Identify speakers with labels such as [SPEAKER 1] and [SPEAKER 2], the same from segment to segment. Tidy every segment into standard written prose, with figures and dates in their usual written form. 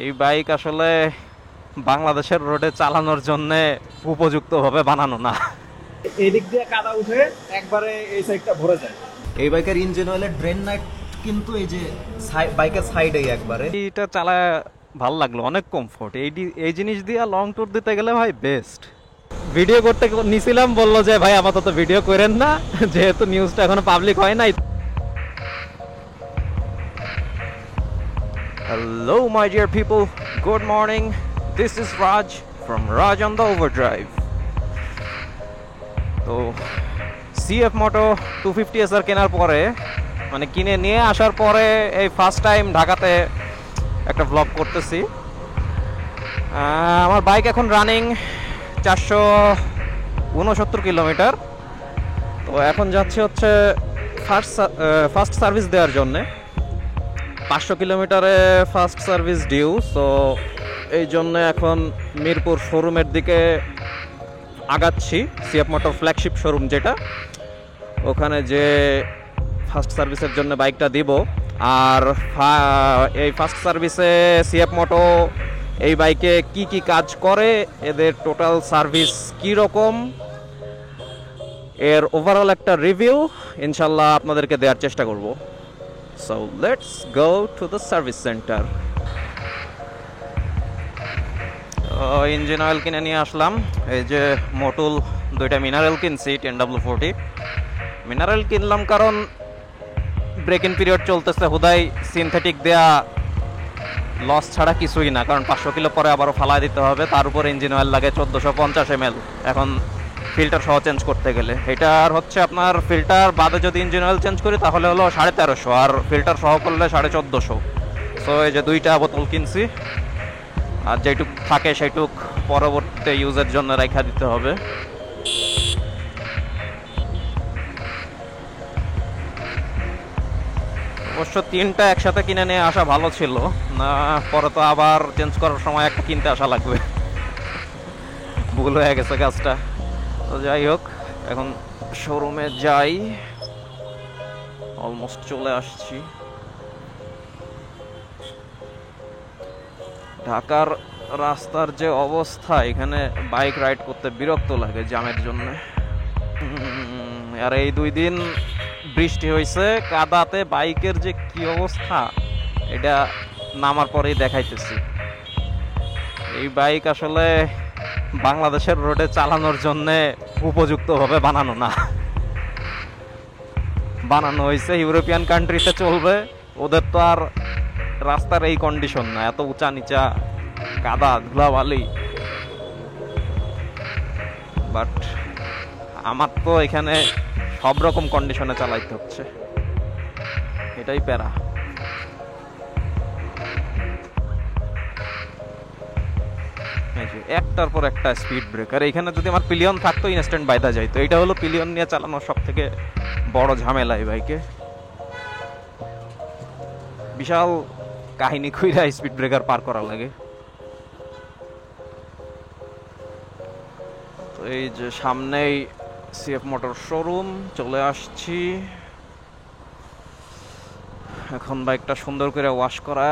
[SPEAKER 1] এই বাইক আসলে বাংলাদেশের রোডে চালানোর জন্য উপযুক্তভাবে বানানো না।
[SPEAKER 2] এই দিক দিয়ে কাদা উঠে একবারে এই সাইডটা ভরে যায়।
[SPEAKER 3] এই বাইকের ইঞ্জিন অয়েলের ড্রেন নাইট কিন্তু এই যে বাইকের সাইডেই একবারে।
[SPEAKER 1] এটা চালায় ভালো লাগলো, অনেক কমফোর্ট। এই জিনিস দিয়ে লং ট্যুর দিতে গেলে ভাই বেস্ট। ভিডিও করতে নিছিলাম, বললো যে ভাই আপাতত ভিডিও করেন না, যেহেতু নিউজটা এখনো পাবলিক হয় নাই। Hello my dear people, good morning. This is Raj from Raj on the Overdrive. তো CF Moto 250 SR কেনার পরে, মানে কিনে নিয়ে আসার পরে এই ফার্স্ট টাইম ঢাকাতে একটা ব্লগ করতেছি। আমার বাইক এখন রানিং 469 কিলোমিটার। তো এখন যাচ্ছে হচ্ছে ফার্স্ট সার্ভিস দেওয়ার জন্যে। 500 কিলোমিটারে ফার্স্ট সার্ভিস ডিউ। সো এই জন্য এখন মিরপুর শোরুমের দিকে আগাচ্ছি, সিএফ মোটর ফ্ল্যাগশিপ শোরুম যেটা, ওখানে যে ফার্স্ট সার্ভিসের জন্য বাইকটা দিব। আর এই ফার্স্ট সার্ভিসে সিএফ মোটো এই বাইকে কি কি কাজ করে, এদের টোটাল সার্ভিস কি রকম, এর ওভারঅল একটা রিভিউ ইনশাল্লাহ আপনাদেরকে দেওয়ার চেষ্টা করব। So let's go to the service centre. Engine oil কিনে নিয়ে আসলাম। এই যে মোটুল দুইটা মিনারেল কিনছি, 10W40 মিনারেল কিনলাম কারণ ব্রেক ইন পিরিয়ড চলতেছে, হুদাই সিনথেটিক দেয়া লস ছাড়া কিছুই না। কারণ 500 কিলো পরে আবারও ফালাই দিতে হবে, তার উপর ইঞ্জিন অয়েল লাগে 1450 ml এখন ফিল্টার সহ চেঞ্জ করতে গেলে। এটার হচ্ছে আপনার ফিল্টার বাদে যদি ইঞ্জিন অয়েল চেঞ্জ করি তাহলে হলো 1350, আর ফিল্টার সহ করলে 1450। সো এই যে দুইটা বোতল কিনছি, আর যেটুক থাকে সেইটুক পরবর্তী ইউজের জন্য রেখা দিতে হবে। অবশ্য তিনটা একসাথে কিনে নিয়ে আসা ভালো ছিল না, পরে তো আবার চেঞ্জ করার সময় একটা কিনতে আসা লাগবে, ভুল হয়ে গেছে কাজটা। তো যাই হোক, এখন শোরুমে যাই, অলমোস্ট চলে আসছি। ঢাকার রাস্তার যে অবস্থা, এখানে বাইক রাইড করতে বিরক্ত লাগে জ্যামের জন্য। আর এই 2 দিন বৃষ্টি হয়েছে, কাদাতে বাইকের যে কি অবস্থা এটা নামার পরেই দেখাইতেছি। এই বাইক আসলে বাংলাদেশের রোডে চালানোর জন্য উপযুক্তভাবে বানানো না। বানানো হয়েছে ইউরোপিয়ান কান্ট্রিতে চলবে, ওদের তো আর রাস্তার এই কন্ডিশন না, এত উঁচা নিচা কাদা ধুলাবালি। বাট আমার তো এখানে সব রকম কন্ডিশনে চালাইতে হচ্ছে, এটাই প্যারা। একটার পর একটা স্পিড ব্রেকার। এখানে যদি আমার পিলিয়ন থাকতো ইনস্ট্যান্ট বাইদা যাইতো। এটা হলো পিলিয়ন নিয়ে চালানোর সব থেকে বড় ঝামেলা এই বাইকে। বিশাল কাহিনী কইরা স্পিড ব্রেকার পার করা লাগে। তো এই যে সামনেই সিএফ মোটর শোরুম, চলে আসছি। এখন বাইকটা সুন্দর করে ওয়াশ করা,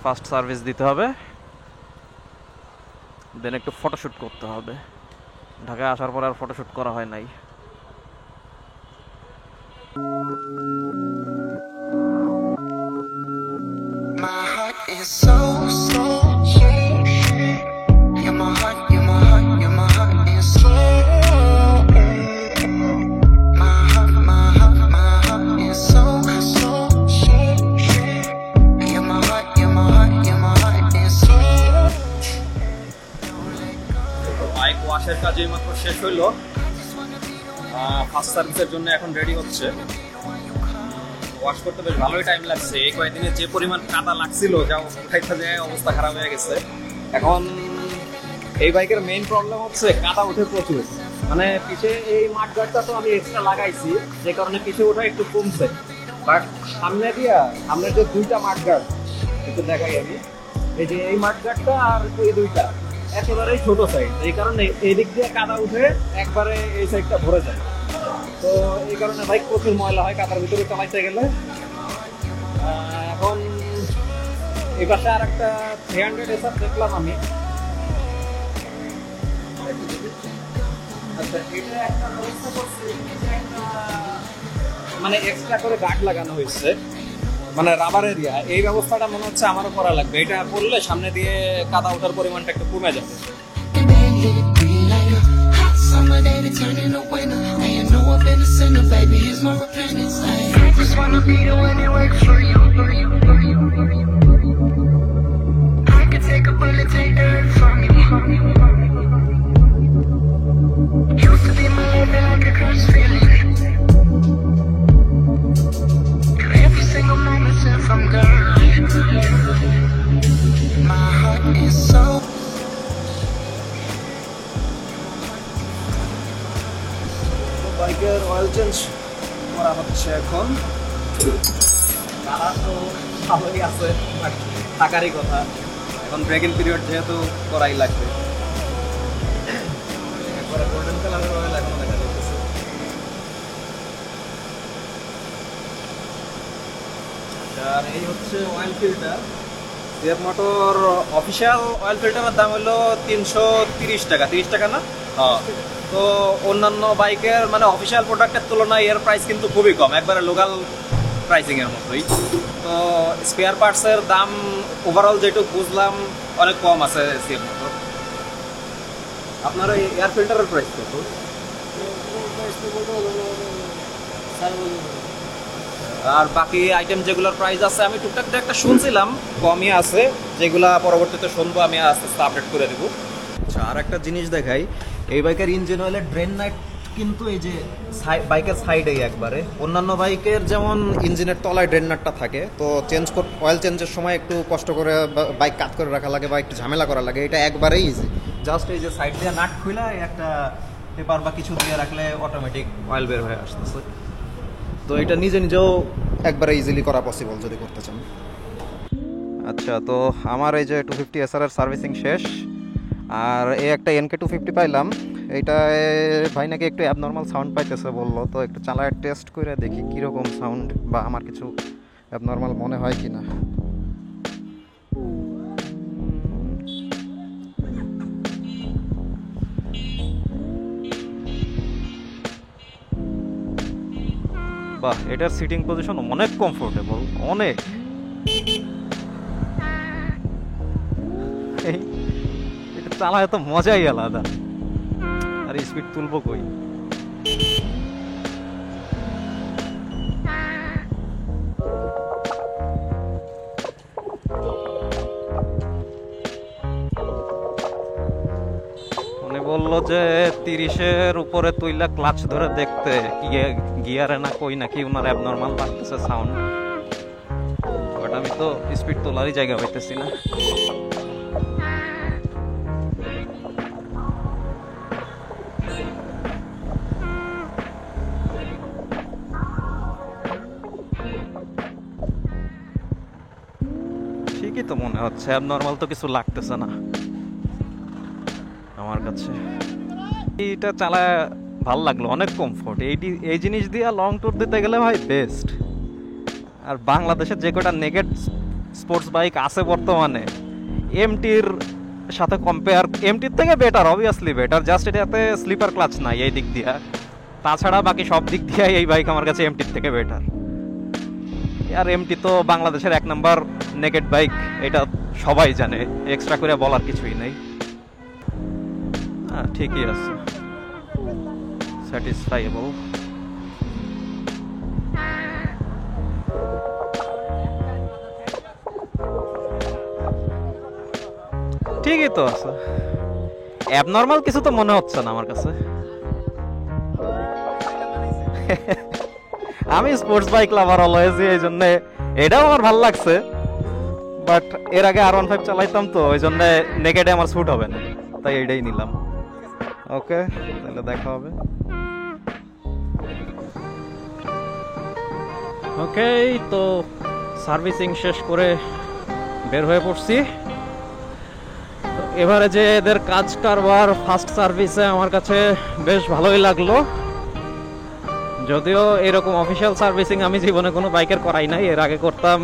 [SPEAKER 1] ফার্স্ট সার্ভিস দিতে হবে, দেন একটু ফটোশুট করতে হবে। ঢাকায় আসার পর আর ফটোশুট করা হয় নাই।
[SPEAKER 4] My heart is so you're my heart, you're my heart, you're my heart is so my heart, my heart, my heart is so you're my heart, you're my heart, you're my heart is so।
[SPEAKER 2] Bike ওয়াশের কাজ এইমাত্র শেষ হইলো, first সার্ভিসের জন্য এখন ready হচ্ছে। Wash করতে বেশ ভালোই টাইম লাগছে। এই কয়েকদিনে যে পরিমাণ কাদা লাগছিল, যা উঠাইতে যায় অবস্থা খারাপ হয়ে গেছে। এখন এই বাইকের মেইন প্রবলেম হচ্ছে কাদা উঠে প্রচুর। মানে পিছে এই মাঠগার্ডটা তো আমি এক্সট্রা লাগাইছি, যে কারণে পিছে ওঠা একটু কমছে। বাট সামনে সামনের যে 2টা মাঠগার্ড একটু দেখাই আমি, এই যে এই মাঠগার্ডটা আর এই 2টা একেবারেই ছোট সাইড, এই কারণে এই দিক দিয়ে কাদা উঠে একবারে এই সাইডটা ভরে যায়। তো এই কারণে বাইক প্রচুর ময়লা হয় কাদার ভিতরে চালাইতে গেলে। এখন এই পাশে আর একটা 300 এসআর দেখলাম আমি। আচ্ছা, এটা একটা ব্যবস্থা করছে, এটা একটা মানে এক্সট্রা করে গার্ড লাগানো হয়েছে, মানে রাবার এরিয়া। এই ব্যবস্থাটা মনে হচ্ছে আমারও করা লাগবে। এটা করলে সামনে দিয়ে কাদা ওঠার পরিমাণটা একটু কমে যাবে।
[SPEAKER 4] Summer day to turn into winter, and you know I've been a sinner, baby. Here's my repentance. I just wanna be the one that works for you. I could take a bullet, take the hurt from you. Used to be my life, feel like a cursed feeling. Every single moment sent from girl. My heart is so.
[SPEAKER 2] বাইকের oil change করা হচ্ছে এখন। Colour তো ভালোই আছে, থাকারই কথা। এখন breaking period যেহেতু করাই লাগবে। একবারে গোল্ডেন কালারের অয়েল এখনো দেখা যাচ্ছে। আর এই হচ্ছে oil filter. CF motor official oil ফিল্টারের দাম হলো 330 টাকা। 30 টাকা না? হ্যাঁ। তো অন্যান্য বাইকের মানে অফিসিয়াল প্রোডাক্টের তুলনায় এর প্রাইস কিন্তু খুবই কম, একবারে লোকাল প্রাইসিংয়ের মতোই। তো স্পেয়ার পার্টসের দাম ওভারঅল যেটুকু বুঝলাম অনেক কম আছে সিএফ মোটর। আপনার ওই এয়ার ফিল্টারের প্রাইস কত? আর বাকি আইটেম যেগুলোর প্রাইস আছে আমি টুকটাক একটা শুনছিলাম কমই আছে, যেগুলা পরবর্তীতে শুনবো আমি আস্তে আস্তে আপডেট করে দেবো।
[SPEAKER 3] আচ্ছা, আর একটা জিনিস দেখাই, এই বাইকের ইঞ্জিন অয়েলের ড্রেন নাইট কিন্তু এই যে বাইকের সাইডেই একবারে। অন্যান্য বাইকের যেমন ইঞ্জিনের তলায় ড্রেন নাটটা থাকে, তো অয়েল চেঞ্জের সময় একটু কষ্ট করে বাইক কাট করে রাখা লাগে বা একটু ঝামেলা করা লাগে। এটা একবারেই ইজি, জাস্ট এই যে সাইড দিয়ে নাট খুলে একটা পেপার বা কিছু দিয়ে রাখলে অটোমেটিক অয়েল বের হয়ে আসতেছে। তো এটা নিজে নিজেও একবারে ইজিলি করা পসিবল যদি করতে চান।
[SPEAKER 1] আচ্ছা, তো আমার এই যে 250 SR এর সার্ভিসিং শেষ, আর এই একটা NK 250 পাইলাম। এইটায় ভাই নাকি একটু অ্যাবনর্মাল সাউন্ড পাইতেছে বললো, তো একটু চালায় টেস্ট করে দেখি কীরকম সাউন্ড বা আমার কিছু অ্যাবনর্মাল মনে হয় কি না। বাহ, এটার সিটিং পজিশন অনেক কমফোর্টেবল, অনেক। এটা চালায় তো মজাই আলাদা। আর স্পিড তুলবো কই? উনি বললো যে 30-এর উপরে তুইলা ক্লাচ ধরে দেখতে গিয়ারে না কই নাকি উনার অ্যাবনর্মাল লাগতেছে সাউন্ড। বাট আমি তো স্পিড তোলারই জায়গা পাইতেছি না। ঠিকই তো মনে হচ্ছে, অ্যাবনর্মাল তো কিছু লাগতেছে না আমার কাছে। এইটা চালায় ভালো লাগলো, অনেক কমফোর্ট। এই জিনিস দিয়ে লং ট্যুর দিতে গেলে ভাই বেস্ট। আর বাংলাদেশের যে কটা নেকেড স্পোর্টস বাইক আছে বর্তমানে, এমটির সাথে কম্পেয়ার, এমটির থেকে বেটার, অবভিয়াসলি বেটার। জাস্ট এটাতে স্লিপার ক্লাচ নাই এই দিক দিয়ে, তাছাড়া বাকি সব দিক দিয়ে এই বাইক আমার কাছে এমটির থেকে বেটার। আর এমটি তো বাংলাদেশের 1 নাম্বার নেকেড বাইক, এটা সবাই জানে, এক্সট্রা করে বলার কিছুই নেই। হ্যাঁ, ঠিকই আছে, স্যাটিসফাইবল। ঠিকই তো আছে, অ্যাবনর্মাল কিছু তো মনে হচ্ছে না আমার কাছে। আমি স্পোর্টস বাইক লাভার অলওয়েজ, এই জন্য এটাও আমার ভালো লাগছে। বাট এর আগে R15 চালাইতাম, তো ওই জন্য নেকেডে আমার স্যুট হবে না, তাই এটাই নিলাম। ওকে, তাহলে দেখা হবে। ওকে, তো সার্ভিসিং শেষ করে বের হয়ে পড়ছি। এবারে যে এদের কাজ কারবার ফার্স্ট সার্ভিসে আমার কাছে বেশ ভালোই লাগলো। যদিও এরকম অফিসিয়াল সার্ভিসিং আমি জীবনে কোনো বাইকের করাই নাই, এর আগে করতাম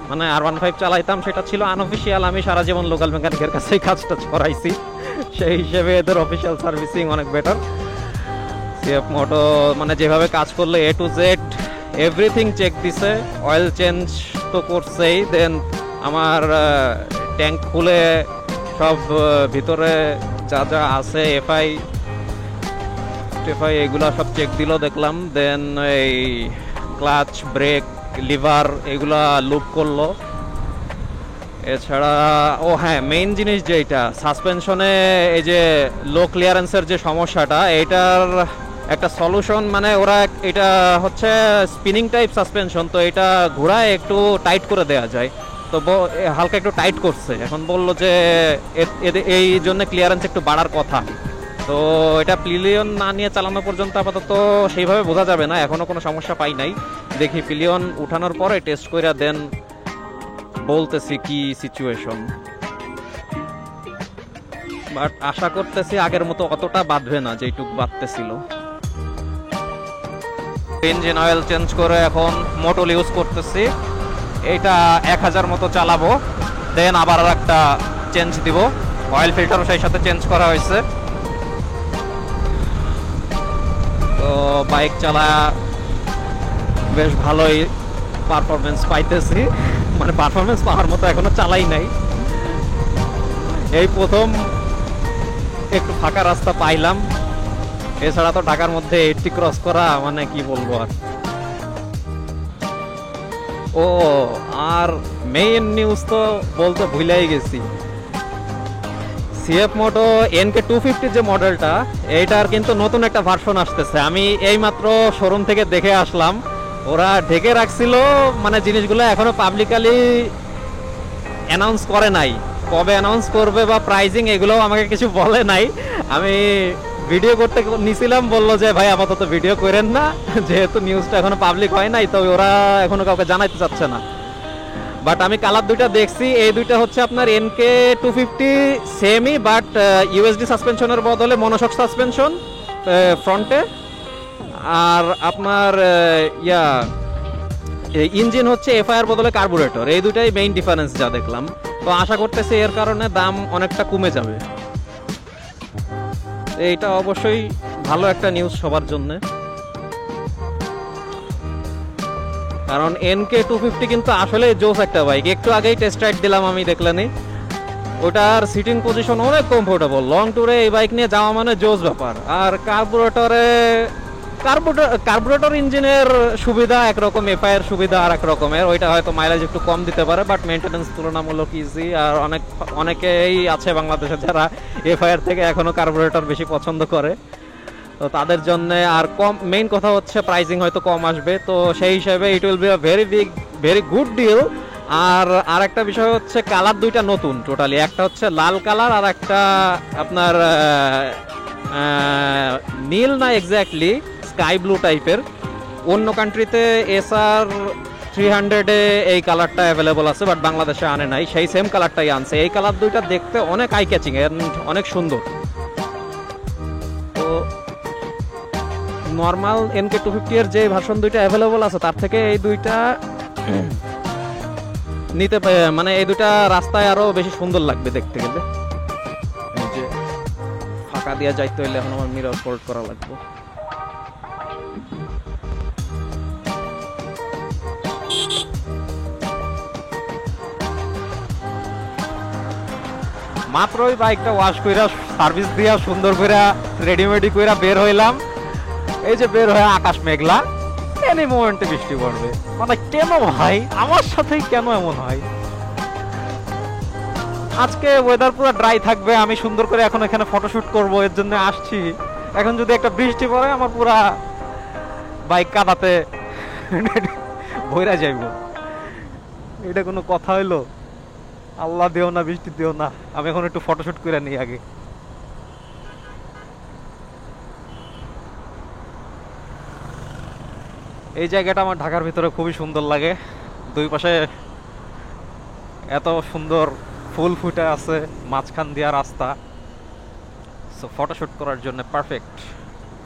[SPEAKER 1] মানে R15 চালাইতাম, সেটা ছিল আনঅফিসিয়াল। আমি সারা জীবন লোকাল মেকানিকের কাছেই কাজটা করাইছি, সেই হিসেবে এদের অফিসিয়াল সার্ভিসিং অনেক বেটার। সিএফ মোটো মানে যেভাবে কাজ করলে A to Z everything check দিছে, অয়েল চেঞ্জ তো করছেই, দেন আমার ট্যাঙ্ক খুলে সব ভিতরে যা যা আছে এফআই এগুলা সব চেক দিল দেখলাম। দেন এই ক্লাচ, ব্রেক, লিভার এগুলা লুপ করলো। এছাড়া হ্যাঁ, মেইন জিনিস যেটা সাসপেনশনে এই যে লো ক্লিয়ারেন্সের যে সমস্যাটা, এটার একটা সলিউশন, মানে ওরা এটা হচ্ছে স্পিনিং টাইপ সাসপেনশন, তো এটা ঘোড়ায় একটু টাইট করে দেওয়া যায়, তো হালকা একটু টাইট করছে। এখন বললো যে এই জন্য ক্লিয়ারেন্স একটু বাড়ার কথা। তো এটা পিলিয়ন না নিয়ে চালানো পর্যন্ত আপাতত সেইভাবে বোঝা যাবে না, এখনো কোনো সমস্যা পাই নাই। দেখি পিলিয়ন উঠানোর পরে টেস্ট করে দেন বলতেছি কি সিচুয়েশন। বাট আশা করতেছি আগের মতো অতটা বাঁধবে না যেটুক বাঁধতেছিল। ইঞ্জিন অয়েল চেঞ্জ করে এখন মোটল ইউজ করতেছি। এটা 1000 মতো চালাবো, দেন আবার আর একটা চেঞ্জ দিব। অয়েল ফিল্টারও সেই সাথে চেঞ্জ করা হয়েছে। তো বাইক চালা বেশ ভালোই পারফরমেন্স পাইতেছি, মানে পারফরমেন্স পাওয়ার মতো এখনো চালাই নাই। এই প্রথম একটু ফাঁকা রাস্তা পাইলাম, এছাড়া তো ঢাকার মধ্যে 80 ক্রস করা মানে কি বলবো আর। আর মেইন নিউজ তো বলতে ভুলেই গেছি, সিএফ মোটো NK 250 যে মডেলটা, এইটার কিন্তু নতুন একটা ভার্সন আসতেছে। আমি এইমাত্র শোরুম থেকে দেখে আসলাম, ওরা ঢেকে রাখছিল, মানে জিনিসগুলো এখনো পাবলিকালি অ্যানাউন্স করে নাই। কবে অ্যানাউন্স করবে বা প্রাইজিং এগুলোও আমাকে কিছু বলে নাই। আমি ভিডিও করতে নিছিলাম, বললো যে ভাই আপাতত ভিডিও করেন না, যেহেতু নিউজটা এখনো পাবলিক হয় নাই, তো ওরা এখনো কাউকে জানাইতে চাচ্ছে না। বাট আমি কালার দুইটা দেখছি, এই দুইটা হচ্ছে আপনার NK 250 সেমই, বাট ইউএসডি সাসপেনশনের বদলে মনোশক সাসপেনশন ফ্রন্টে, আর আপনার ইঞ্জিন হচ্ছে এফআইআর বদলে কার্বুরেটর। এই দুটাই মেইন ডিফারেন্স যা দেখলাম। তো আশা করতেছি এর কারণে দাম অনেকটা কমে যাবে। এইটা অবশ্যই ভালো একটা নিউজ সবার জন্য, কারণ NK 250 কিন্তু আসলে জোস একটা বাইক। একটু আগেই টেস্ট রাইড দিলাম আমি, দেখলেনি? ওটার সিটিং পজিশন অনেক কমফোর্টেবল, লং ট্যুরে এই বাইক নিয়ে যাওয়া মানে জোস ব্যাপার। আর কার্বুরেটর ইঞ্জিনের সুবিধা একরকম, এফআইআর সুবিধা আর এক রকমের। ওইটা হয়তো মাইলেজ একটু কম দিতে পারে, বাট মেনটেন্যান্স তুলনামূলক ইজি। আর অনেকেই আছে বাংলাদেশে যারা এফআইআর থেকে এখনো কার্বুরেটর বেশি পছন্দ করে, তো তাদের জন্য। আর কম, মেইন কথা হচ্ছে প্রাইসিং হয়তো কম আসবে, তো সেই হিসাবে it will be a very good deal. আর একটা বিষয় হচ্ছে কালার দুইটা নতুন টোটালি, একটা হচ্ছে লাল কালার আর একটা আপনার নীল না, এক্স্যাক্টলি স্কাই ব্লু টাইপের। অন্য কান্ট্রিতে SR 300-এ এই কালারটা অ্যাভেলেবল আছে, বাট বাংলাদেশে আনে নাই, সেই সেম কালারটাই আনছে। এই কালার দুইটা দেখতে অনেক আই ক্যাচিং এন্ড অনেক সুন্দর। তো নর্মাল NK 250 এর যে ভার্সন দুইটা অ্যাভেলেবল আছে, তার থেকে এই দুইটা নিতে মানে এই দুইটা রাস্তায় আরো বেশি সুন্দর লাগবে দেখতে গেলে। এই যে ফাঁকা দিয়া যাইতে হইলে এখন আমার মিরর ফোল্ড করা লাগবে। মাত্রই বাইকটা ওয়াশ কইরা সার্ভিস দিয়া সুন্দর কইরা রেডিমেডি কইরা বের হইলাম। এই যে বের হয়ে আকাশ মেঘলা, এনি মোমেন্টে বৃষ্টি পড়বে। মানে কেন ভাই, আমার সাথেই কেন এমন হয়? আজকে ওয়েদার পুরো ড্রাই থাকবে, আমি সুন্দর করে এখন এখানে ফটোশুট করব, এর জন্য আসছি। এখন যদি একটা বৃষ্টি পড়ে, আমার পুরা বাইক কাদাতে ভইরা যাইব। এটা কোনো কথা হইলো? আল্লাহ দিও না, বৃষ্টি দিও না। আমি এখন একটু ফটোশুট করে নিই আগে। এই জায়গাটা আমার ঢাকার ভিতরে খুবই সুন্দর লাগে, দুই পাশে এত সুন্দর ফুল ফুটে আছে, মাঝখান দিয়া রাস্তা, সো ফটোশুট করার জন্য পারফেক্ট।